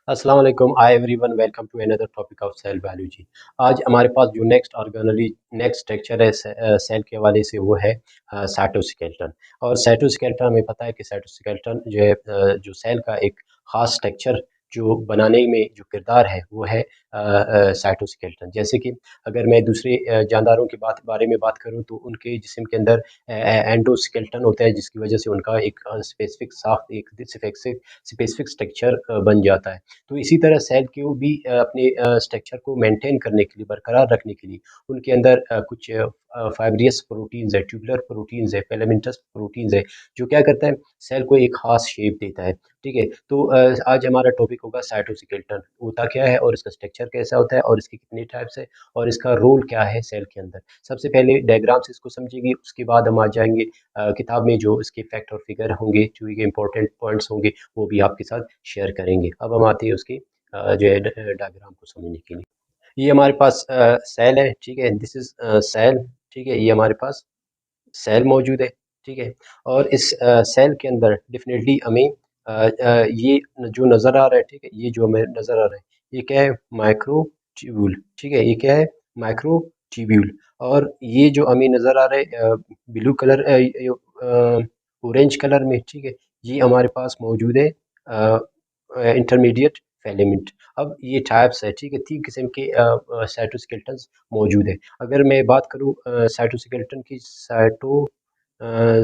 अस्सलाम वालेकुम hi everyone welcome to another topic of cell biology. आज हमारे पास जो नेक्स्ट स्ट्रक्चर है सेल के हवाले से वो है साइटोस्केलेटन। और साइटोस्केलेटन हमें पता है कि साइटोस्केलेटन जो है जो सेल का एक खास स्ट्रक्चर जो बनाने में जो किरदार है वो है साइटोस्केलेटन। जैसे कि अगर मैं दूसरे जानदारों की बारे में बात करूं तो उनके जिस्म के अंदर एंडोस्केलेटन होता है, जिसकी वजह से उनका एक स्पेसिफिक साख्त एक स्पेसिफिक स्ट्रक्चर बन जाता है। तो इसी तरह सेल को भी अपने स्ट्रक्चर को मेंटेन करने के लिए, बरकरार रखने के लिए उनके अंदर कुछ फाइब्रियस प्रोटीन्स है, ट्यूबुलर प्रोटीन्स है, फिलामेंटस प्रोटीन्स है, जो क्या करता है सेल को एक खास शेप देता है। ठीक है, तो आज हमारा टॉपिक होगा साइटोस्केलेटन होता क्या है और इसका स्ट्रक्चर कैसा होता है और इसके कितने टाइप्स है और इसका रोल क्या है सेल के अंदर। सबसे पहले डायग्राम से इसको समझेंगे, उसके बाद हम आ जाएंगे किताब में जो इसके फैक्ट और फिगर होंगे, जो ये इंपॉर्टेंट पॉइंट्स होंगे वो भी आपके साथ शेयर करेंगे। अब हम आते हैं उसकी जो है डायग्राम को समझने के लिए। ये हमारे पास सेल है, ठीक है, दिस इज सेल। ठीक है, ये हमारे पास सेल मौजूद है। ठीक है, और इस सेल के अंदर डेफिनेटली हमें ये जो नज़र आ रहा है, ठीक है, ये जो हमें नज़र आ रहा है ये क्या है, माइक्रोट्यूब्यूल। ठीक है, ये क्या है, माइक्रोट्यूब्यूल। और ये जो हमें नज़र आ रहा है ब्लू कलर ऑरेंज कलर में, ठीक है, ये हमारे पास मौजूद है इंटरमीडिएट फिलामेंट। अब ये टाइप्स है, ठीक है, 3 किस्म के साइटोस्केलेटन्स मौजूद है। अगर मैं बात करूँ साइटोस्केलेटन की,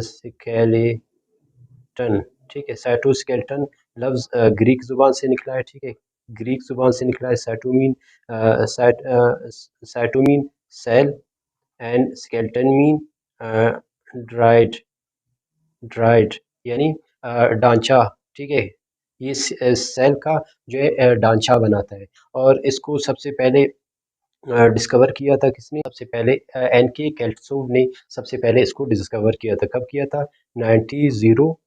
स्केलेटन, ठीक है, साइटोस्केलेटन लफ्ज़ ग्रीक ज़ुबान से निकला है। ठीक है, ग्रीक ज़ुबान से निकला है। Cyto mean cell and skeleton mean dried dried यानी ढांचा। ठीक है, ये सेल का जो है ढांचा बनाता है। और इसको सबसे पहले डिस्कवर किया था किसने, सबसे पहले एन के कैल्सोव ने सबसे पहले इसको डिस्कवर किया था। कब किया था, 1903।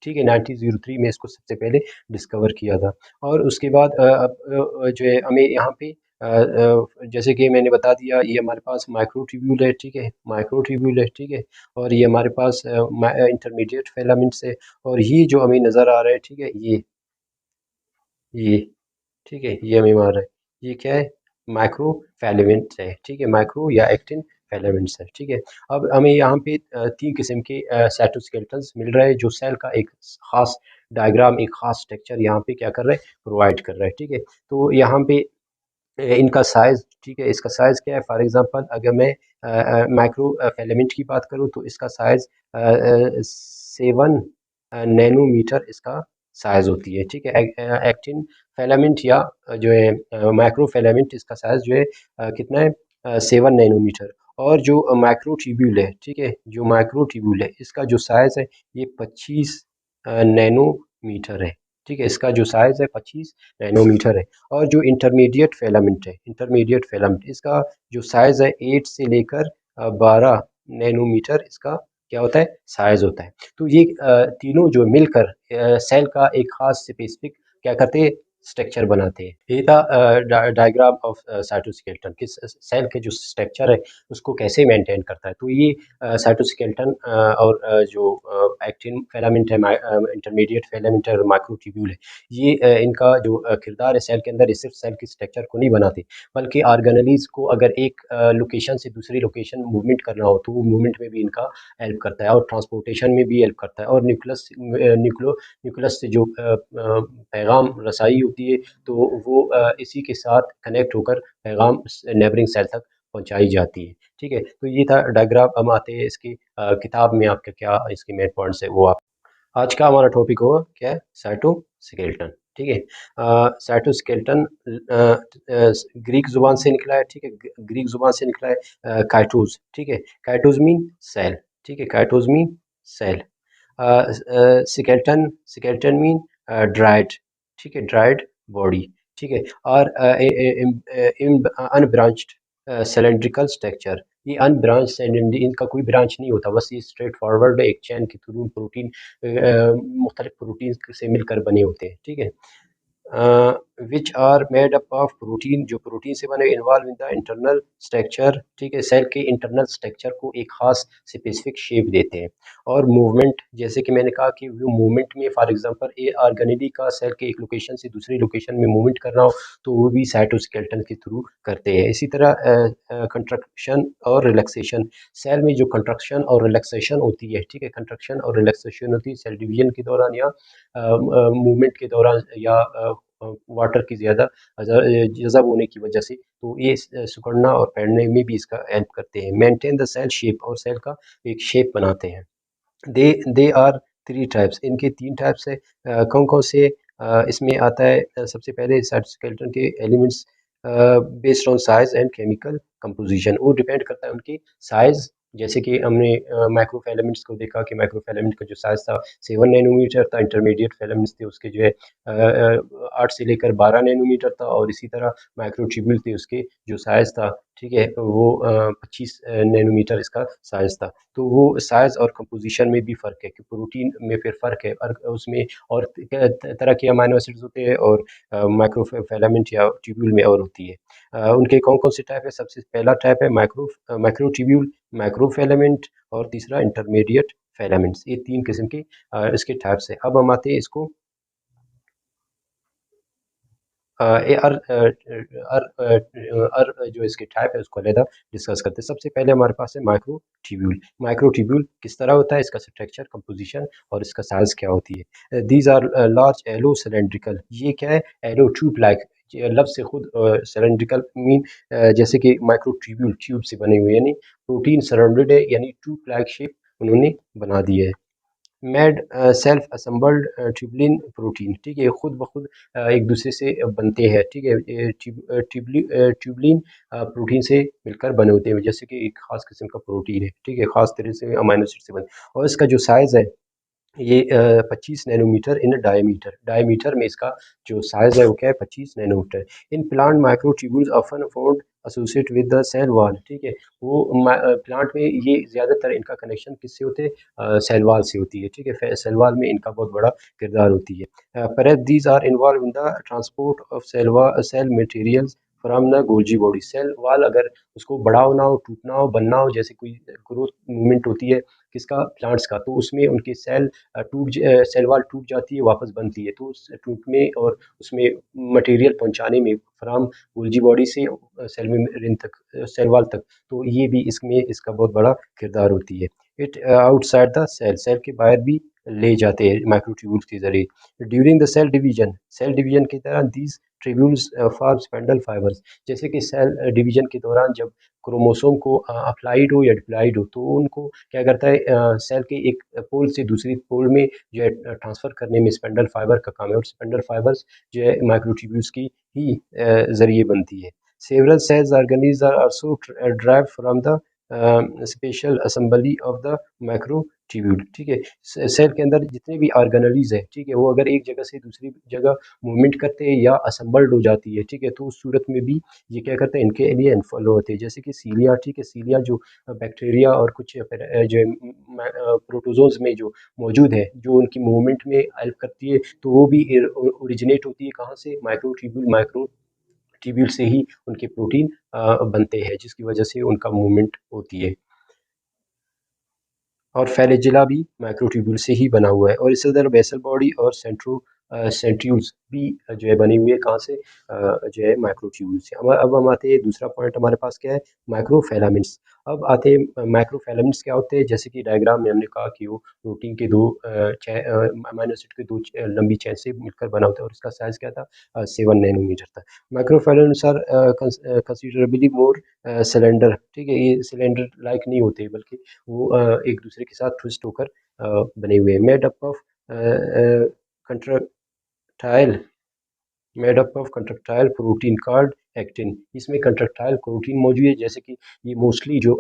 ठीक है, 1903 में इसको सबसे पहले डिस्कवर किया था। और उसके बाद जो है हमें यहाँ पे जैसे कि मैंने बता दिया, ये हमारे पास माइक्रोट्यूब्यूल है। ठीक है, माइक्रोट्यूब्यूल है। ठीक है, और ये हमारे पास इंटरमीडिएट फिलामेंट्स है। और ये जो हमें नज़र आ रहा है, ठीक है, ये ठीक है, ये हमें मार रहा है, ये क्या है, माइक्रो फिलामेंट्स है। ठीक है, माइक्रो या एक्टिन फिलामेंट्स है। ठीक है, अब हमें यहाँ पे 3 किस्म के साइटोस्केलेटन्स मिल रहे हैं, जो सेल का एक खास डायग्राम, एक खास स्ट्रक्चर यहाँ पे क्या कर रहा है, प्रोवाइड कर रहा है। ठीक है, तो यहाँ पे इनका साइज़, ठीक है, इसका साइज़ क्या है, फॉर एग्जांपल अगर मैं माइक्रो फिलामेंट की बात करूँ तो इसका साइज़ 7 नैनोमीटर इसका साइज़ होती है। ठीक है, एक्टिन फिलामेंट या जो है माइक्रो फिलामेंट, इसका साइज़ जो है कितना है, 7 नैनोमीटर। और जो माइक्रोट्यूब्यूल है, ठीक है, जो माइक्रोट्यूब्यूल है इसका जो साइज़ है ये 25 नैनोमीटर है। ठीक है, इसका जो साइज़ है 25 नैनोमीटर है। और जो इंटरमीडिएट फिलामेंट है, इंटरमीडिएट फिलामेंट, इसका जो साइज़ है 8 से लेकर 12 नैनोमीटर इसका क्या होता है, साइज़ होता है। तो ये तीनों जो मिलकर सेल का एक खास स्पेसिफिक क्या करते हैं, स्ट्रक्चर बनाते हैं। ये था डायग्राम ऑफ साइटोस्केलेटन कि सेल के जो स्ट्रक्चर है उसको कैसे मेंटेन करता है। तो ये साइटोस्केलेटन और जो एक्टिन फिलामेंट है, इंटरमीडिएट फिलामेंट है और माइक्रोट्यूब्यूल है, ये इनका जो किरदार है सेल के अंदर, ये सिर्फ सेल की स्ट्रक्चर को नहीं बनाते बल्कि ऑर्गेनेलीज को अगर एक लोकेशन से दूसरी लोकेशन मूवमेंट करना हो तो वो मूवमेंट में भी इनका हेल्प करता है, और ट्रांसपोर्टेशन में भी हेल्प करता है। और न्यूक्लियस से जो पैगाम रसाई होती है तो वो इसी के साथ कनेक्ट होकर पैगाम नेबरिंग सेल तक पहुंचाई जाती है। ठीक है, तो ये था डायग्राम। हम आते हैं इसकी किताब में आपके क्या इसके मेन पॉइंट्स है वो आप। आज का हमारा टॉपिक होगा क्या है, साइटोस्केलेटन। ठीक है, साइटोस्केलेटन ग्रीक जुबान से निकला है। ठीक है, ग्रीक जुबान से निकला है काइटोज। ठीक है, काइटोज मीन सेल। ठीक है, cytos mean cell. Skeleton, skeleton mean dried. ठीक है, ड्राइड बॉडी। ठीक है, और अनब्रांच्ड सिलेंड्रिकल स्ट्रक्चर। ये अनब्रांच सिलेंडर, इनका कोई ब्रांच नहीं होता, बस ये स्ट्रेट फॉरवर्ड एक चैन के थ्रू प्रोटीन मुख्तलिफ प्रोटीन से मिलकर बने होते हैं। ठीक है, which are made up of protein, जो प्रोटीन से बने, involve in the internal structure, ठीक है, सेल के इंटरनल स्ट्रक्चर को एक खास स्पेसिफिक शेप देते हैं। और मूवमेंट, जैसे कि मैंने कहा कि वो मूवमेंट में फॉर एग्जांपल ए ऑर्गेनेली का सेल के एक लोकेशन से दूसरी लोकेशन में मूवमेंट करना हो तो वो भी साइटोस्केलेटन के थ्रू करते हैं। इसी तरह कंट्रक्शन और रिलैक्सेशन, सेल में जो कंट्रक्शन और रिलैक्सेशन होती है, ठीक है, कंट्रक्शन और रिलैक्सेशन होती है सेल डिवीजन के दौरान या मूवमेंट के दौरान या वाटर की ज़्यादा जज़ब होने की वजह से, तो ये सिकुड़ना और फैलने में भी इसका हेल्प करते हैं। मेंटेन द सेल शेप, और सेल का एक शेप बनाते हैं। दे दे आर थ्री टाइप्स, इनके तीन टाइप्स है। कौन कौन से? इसमें आता है सबसे पहले साइटोस्केलेटन के elements based on size and chemical composition, वो डिपेंड करता है उनकी साइज। जैसे कि हमने माइक्रोफिलामेंट्स को देखा कि माइक्रोफिलामेंट का जो साइज था 7 नैनोमीटर था, इंटरमीडिएट फिलामेंट्स थे उसके जो है 8 से लेकर 12 नैनोमीटर था, और इसी तरह माइक्रोट्यूब्यूल थे उसके जो साइज था, ठीक है, वो 25 नैनोमीटर इसका साइज था। तो वो साइज और कंपोजिशन में भी फ़र्क है कि प्रोटीन में फिर फ़र्क है, और उसमें और तरह के अमाइनो एसिड्स होते हैं, और माइक्रोफिलामेंट या ट्यूब्यूल में और होती है। उनके कौन कौन से टाइप है? सबसे पहला टाइप है माइक्रोट्यूब्यूल, माइक्रोफिलामेंट, और तीसरा इंटरमीडिएट फिलामेंट्स। ये तीन किस्म के इसके टाइप्स है। अब हम आते हैं इसको ए जो इसके टाइप है उसको अलग डिस्कस करते हैं। सबसे पहले हमारे पास है माइक्रोट्यूब्यूल। माइक्रोट्यूब्यूल किस तरह होता है, इसका स्ट्रक्चर, कंपोजिशन और इसका साइज क्या होती है? These are large hollow cylindrical, ये क्या है? एलो ट्यूब लाइक, लफ्ज से खुद सिलेंड्रिकल मीन जैसे कि माइक्रोट्यूब्यूल ट्यूब से बने हुए, यानी प्रोटीन सराउंडेड है, यानी ट्यूब लाइक शेप उन्होंने बना दी है। Made self assembled tubulin protein, ठीक है, खुद ब खुद एक दूसरे से बनते हैं, ठीक है, ट्यूबलिन प्रोटीन से मिलकर बने होते हैं, जैसे कि एक खास किस्म का प्रोटीन है, ठीक है, खास तरह से अमाइनो एसिड से बने। और इसका जो साइज़ है ये 25 नैनोमीटर इन डायमीटर, डायमीटर में इसका जो साइज़ है वो क्या है? 25 nanometer. In plant microtubules often found associate with the cell wall, ठीक है, वो प्लांट में ये ज़्यादातर इनका कनेक्शन किससे होते हैं? सेल वॉल से होती है, ठीक है, सेल वॉल में इनका बहुत बड़ा किरदार होती है। Perhaps these are involve in the transport of cell materials from the Golgi body. Cell wall अगर उसको बड़ा होना हो, टूटना हो, बनना हो, जैसे कोई ग्रोथ मूवमेंट होती है किसका? प्लांट्स का, तो उसमें उनके सेल वॉल टूट जाती है, वापस बनती है, तो उस टूटने और उसमें मटेरियल पहुंचाने में फ्राम गोल्जी बॉडी से सेल मेम्ब्रेन तक, सेल वॉल तक, तो ये भी इसमें इसका बहुत बड़ा किरदार होती है। It outside the cell, cell के बाहर भी ले जाते हैं माइक्रोट्यूब्यूल्स के जरिए। ड्यूरिंग द सेल डिवीजन के दौरान these tubules form spindle fibres, जैसे कि सेल डिवीजन के दौरान जब क्रोमोसोम को अप्लाइड हो या डिप्लाइड हो, तो उनको क्या करता है? सेल के एक पोल से दूसरी पोल में जो है ट्रांसफ़र करने में स्पेंडल फाइबर का काम है, और स्पेंडल फाइबर्स जो है माइक्रोट्यूब्यूल्स की ही ज़रिए बनती है। Several cells organelles are also drive from the special assembly of the microtubule, ठीक है, सेल के अंदर जितने भी ऑर्गेनेलीज है, ठीक है, वो अगर एक जगह से दूसरी जगह मूवमेंट करते हैं या असेंबल्ड हो जाती है, ठीक है, तो उस सूरत में भी ये क्या करते हैं? इनके लिए इनफॉलो होते हैं, जैसे कि सीलिया, ठीक है, सीलिया जो बैक्टीरिया और कुछ जो प्रोटोजोन्स में जो मौजूद है, जो उनकी मूवमेंट में हेल्प करती है, तो वो भी ओरिजिनेट होती है कहाँ से? माइक्रोट्यूब्यूल से ही उनके प्रोटीन बनते हैं, जिसकी वजह से उनका मूवमेंट होती है। और फ्लैजेला भी माइक्रोट्यूब्यूल से ही बना हुआ है, और इससे ज़रा बेसल बॉडी और सेंट्रियोल्स भी जो है बनी हुई है कहाँ से? जो है माइक्रोट्यूब्यूल से। अब हम आते हैं, दूसरा पॉइंट हमारे पास क्या है? माइक्रोफिलामेंट्स। अब आते हैं माइक्रोफिलामेंट्स क्या होते हैं? जैसे कि डायग्राम में हमने कहा कि वो प्रोटीन के दो अमाइनो एसिड के दो लंबी चेन से मिलकर बना होता है, और उसका साइज क्या था? 7 नैनोमीटर था। Microfilaments are considerably more cylinder, ठीक है, ये सिलेंडर लाइक नहीं होते, बल्कि वो एक दूसरे के साथ ट्विस्ट होकर बने हुए हैं। Made up of contractile made up of contractile protein called actin. इसमें कंट्रक्टाइल प्रोटीन मौजूद है, जैसे कि ये मोस्टली जो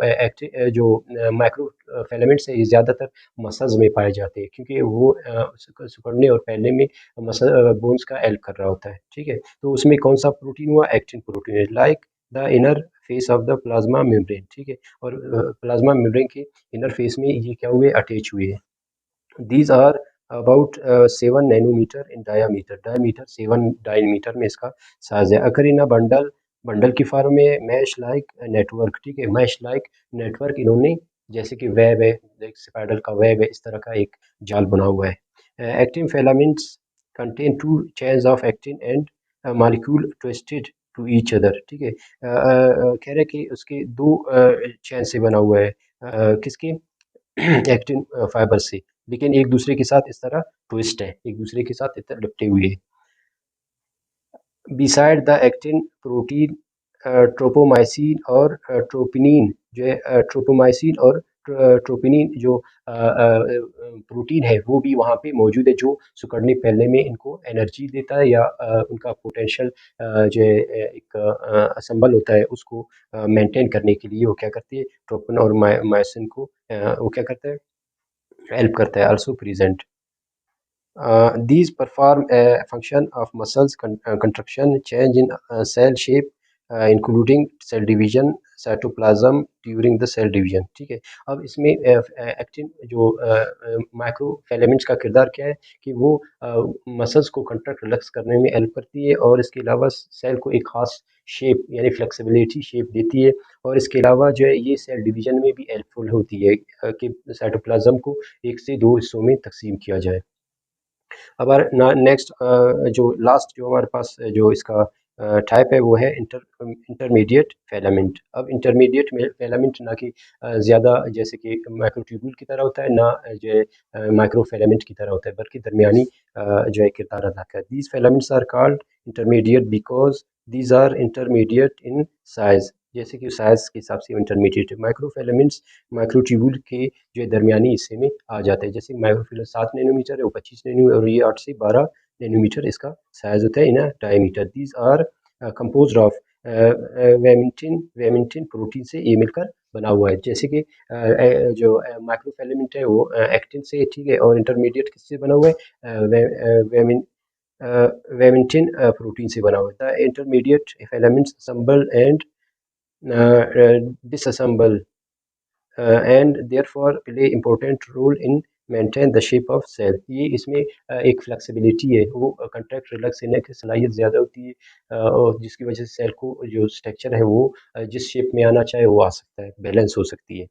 जो माइक्रो फिलामेंट्स है, ये ज़्यादातर मसल्स में पाए जाते हैं, क्योंकि वो सिकुड़ने और फैलने में मसल बोन्स का हेल्प कर रहा होता है, ठीक है, तो उसमें कौन सा प्रोटीन हुआ? एक्टिन प्रोटीन है, like the inner face of the plasma membrane, ठीक है, और प्लाज्मा मेम्ब्रेन के इनर फेस में ये क्या हुए? अटैच हुए हैं। These are about 7 nanometer in diameter 7 diameter में इसका साइज है। अगर इन बंडल बंडल की फॉर्म में मैश लाइक नेटवर्क, ठीक है, मैश लाइक नेटवर्क इन्होंने जैसे कि वेब है, एक स्पाइडर का वेब है, इस तरह का एक जाल बना हुआ है। Actin filaments contain two chains of actin and molecule twisted to each other, ठीक है। कह रहे कि उसके दो चैन से बना हुआ है, किसके एक्टिन फाइबर से, लेकिन एक दूसरे के साथ इस तरह ट्विस्ट है, एक दूसरे के साथ इस तरह लिपटे हुए हैं। बिसाइड द एक्टिन प्रोटीन ट्रोपोमाइसिन और ट्रोपिनिन जो है, ट्रोपोमाइसिन और ट्रोपिनिन जो प्रोटीन है वो भी वहाँ पे मौजूद है, जो सिकुड़ने फैलने में इनको एनर्जी देता है, या उनका पोटेंशियल जो है एक असम्बल होता है उसको मेंटेन करने के लिए वो क्या करती है, ट्रोपिन और मायोसिन को वो क्या करता है, हेल्प करता है, also present. These perform a function of muscles contraction, change in cell shape, including cell division, cytoplasm during the cell division, ठीक है। अब इसमें एक्टिन जो माइक्रो फिलामेंट्स का किरदार क्या है कि वो मसल्स को कंट्रैक्ट रिलैक्स करने में हेल्प करती है, और इसके अलावा सेल को एक खास शेप यानी फ्लेक्सिबिलिटी शेप देती है, और इसके अलावा जो है ये सेल डिवीजन में भी हेल्पफुल होती है कि साइटोप्लाज्म को एक से दो हिस्सों में तकसीम किया जाए। हमारे नेक्स्ट जो लास्ट जो हमारे पास जो इसका टाइप है वो है इंटरमीडिएट फिलामेंट। अब इंटरमीडिएट फिलामेंट ना कि ज़्यादा जैसे कि माइक्रोट्यूब्यूल की तरह होता है, ना जो माइक्रो फिलामेंट की तरह होता है, बल्कि दरमियानी जो है किरदार अदा करता है। These filaments are called intermediate because these are intermediate in size, जैसे कि साइज के हिसाब से इंटरमीडिएट। माइक्रो फिलामेंट्स माइक्रोट्यूब्यूल के जो दरमियानी हिस्से में आ जाते हैं, जैसे माइक्रोफिलर 7 नैनोमीटर है, वो 25 नैनोमीटर, और ये 8 से 12 नैनोमीटर इसका साइज होता है in diameter. These are compose of vimentin protein से ये मिलकर बना हुआ है, जैसे कि जो माइक्रोफिलामेंट है वो एक्टिन से, ठीक है, और इंटरमीडिएट किससे बना हुआ है, वेमिन वेमिंटिन प्रोटीन से बना हुआ है। The intermediate filaments assemble and disassemble and therefore play important role in maintain the shape of cell. ये इसमें एक फ्लेक्सिबिलिटी है, वो कंट्रैक्ट रिलैक्स होने की सलाहियत ज़्यादा होती है, और जिसकी वजह से सेल को जो स्ट्रक्चर है वो जिस शेप में आना चाहे वो आ सकता है, बैलेंस हो सकती है।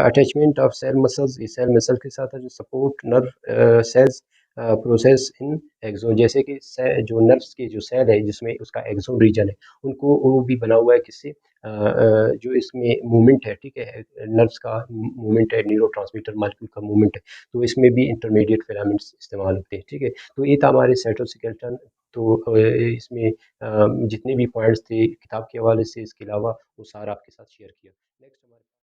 अटैचमेंट ऑफ सेल मसल्स, ये सेल मसल के साथ है जो support nerve cells process in axon, जैसे कि जो नर्व्स के जो सेल है जिसमें उसका एक्सोन रीजन है, उनको वो भी बना हुआ है किससे, जो इसमें मूवमेंट है, ठीक है, नर्व्स का मूवमेंट है, न्यूरोट्रांसमीटर मॉलिक्यूल का मूवमेंट है, तो इसमें भी इंटरमीडिएट फिलामेंट्स इस्तेमाल होते हैं, ठीक है। तो ये था हमारे साइटोस्केलेटन। तो इसमें जितने भी पॉइंट्स थे किताब के हवाले से, इसके अलावा वो सारा आपके साथ शेयर किया। नेक्स्ट